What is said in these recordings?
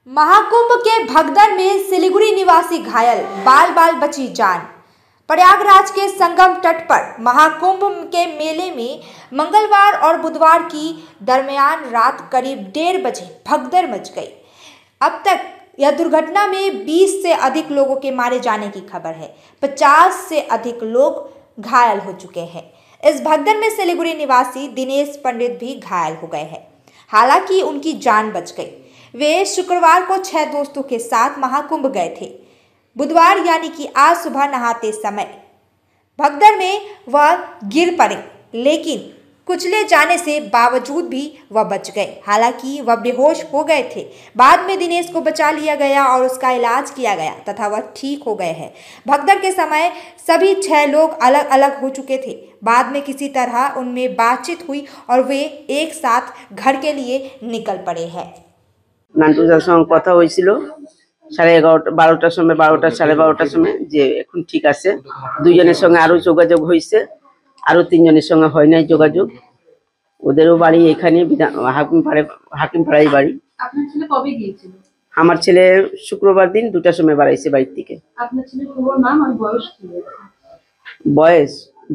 महाकुंभ के भगदड़ में सिलीगुड़ी निवासी घायल, बाल बाल बची जान। प्रयागराज के संगम तट पर महाकुंभ के मेले में मंगलवार और बुधवार की दरमियान रात करीब 1:30 बजे भगदड़ मच गई। अब तक यह दुर्घटना में 20 से अधिक लोगों के मारे जाने की खबर है। 50 से अधिक लोग घायल हो चुके हैं। इस भगदड़ में सिलीगुड़ी निवासी दिनेश पंडित भी घायल हो गए हैं। हालांकि उनकी जान बच गई। वे शुक्रवार को 6 दोस्तों के साथ महाकुंभ गए थे। बुधवार यानी कि आज सुबह नहाते समय भगदड़ में वह गिर पड़े, लेकिन कुचले जाने से बावजूद भी वह बच गए। हालांकि वह बेहोश हो गए थे। बाद में दिनेश को बचा लिया गया और उसका इलाज किया गया तथा वह ठीक हो गए हैं। भगदड़ के समय सभी 6 लोग अलग अलग हो चुके थे। बाद में किसी तरह उनमें बातचीत हुई और वे एक साथ घर के लिए निकल पड़े हैं। नान्टुदार संगे कथा হয়েছিল 11:30 12টার সময় 12টা 12:30টার সময় যে এখন ঠিক আছে। দুইজনের সঙ্গে আরো যোগাযোগ হইছে, আরো তিনজনের সঙ্গে হয় নাই যোগাযোগ। ওদেরও বাড়ি এখানে হাকিমপাড়ায় বাড়ি। আপনার ছেলে কবে গিয়েছিল? আমার ছেলে শুক্রবার দিন 2টার সময় বাড়াইছে বাড়ি থেকে। আপনার ছেলের পুরো নাম আর বয়স কি?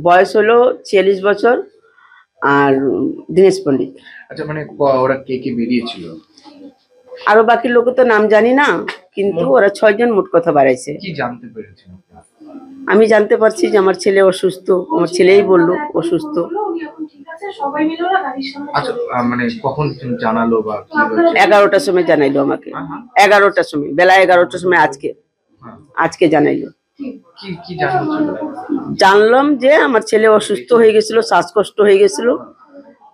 বয়স হলো 46 বছর আর দিনেশ পণ্ডিত। আচ্ছা, মানে ওরা কে কে বেরিয়েছিল? আরো বাকি লোক তো নাম জানি না, কিন্তু ওরা 6 জন মোট কথা বাড়াইছে। কি জানতে পেরেছেন? আমি জানতে পারছি যে আমার ছেলে অসুস্থ। আমার ছেলেই বলল অসুস্থ। আচ্ছা, মানে কখন জানালো বা কি হয়েছে? 11টার সময় জানাইলো আমাকে। 11টার সময়, বেলা 11টার সময় আজকে জানাইলো। কি কি জানছিল? জানলাম যে আমার ছেলে অসুস্থ হয়ে গেছিল, শ্বাসকষ্ট হয়ে গেছিল।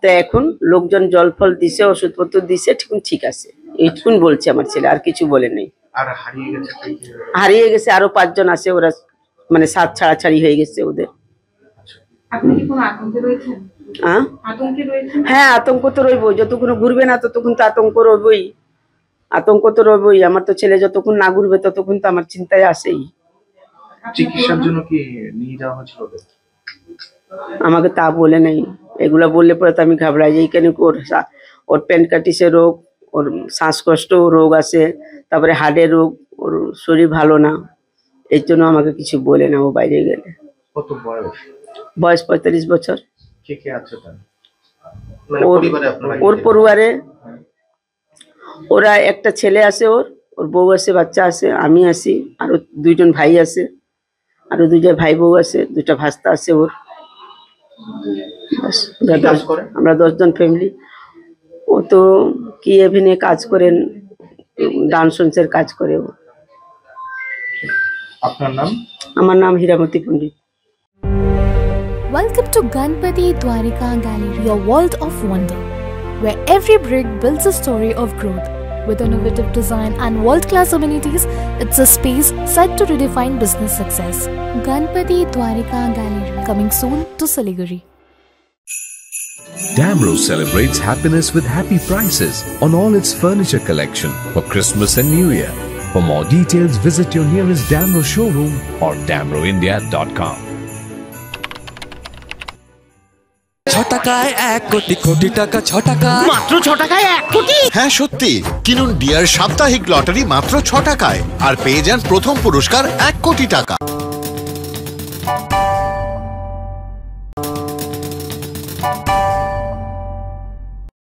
তো এখন লোকজন জল ফল দিছে, ওষুধপত্র দিছে, ঠিক আছে এইটুকুন বলছে আমার ছেলে, আর কিছু বলে নেই। আর হারিয়ে গেছে আরো 5 জন আছে, ওরা মানে সাত ছাড়াছাড়ি হয়ে গেছে ওদের। আপনি কি কোনো আতঙ্কে রয়েছেন? আতঙ্কে রয়েছেন? হ্যাঁ, আতঙ্ক তো রইবো। যতক্ষণ ঘুরবে না ততক্ষণ তো আতঙ্ক রইবই। আমার তো ছেলে যতক্ষণ না ঘুরবে ততক্ষণ তো আমার চিন্তায় আসেই। চিকিৎসার জন্য কি নিয়ে যাওয়া হয়েছিল? আমাকে তা বলে নাই। এগুলা বললে পরে তো আমি ঘাবড়াই যাই। কেন ওর প্যানকাটিসের রোগ, ওর শ্বাসকষ্ট রোগ আছে, তারপরে হার্টের রোগ, ওর শরীর ভালো না। এই জন্য আমাকে কিছু বলে না ও বাইরে গেলে। কত বয়স? বয়স 45 বছর। কে কে আছে তার? ওর পরিবারে ওরা একটা ছেলে আছে, ওর বউ আছে, বাচ্চা আছে, আমি আছি, আরো 2 জন ভাই আছে, আরো 2টা ভাই বউ আছে, 2টা ভাস্তা আছে ওর। আমরা 10 জন ফ্যামিলি। ও তো কি এভিনে কাজ করেন, ডান্সের কাজ করে ও। আপনার নাম? আমার নাম হীরামতি পণ্ডিত। Welcome to Ganpati Dwarika Gallery, your world of wonder, where every brick builds a story of growth. With innovative design and world-class amenities, it's a space set to redefine business success. Ganpati Dwarika Gallery, coming soon to Siliguri. Damro celebrates happiness with happy prices on all its furniture collection for Christmas and New Year. For more details, visit your nearest Damro showroom or damroindia.com. 6 টাকায় 1 কোটি কোটি টাকা, 6 টাকায় মাত্র 6 টাকায় 1 কোটি। হ্যাঁ সত্যি, কিনুন deer সাপ্তাহিক লটারি মাত্র 6 টাকায় আর পেয়ে যান প্রথম পুরস্কার 1 কোটি টাকা।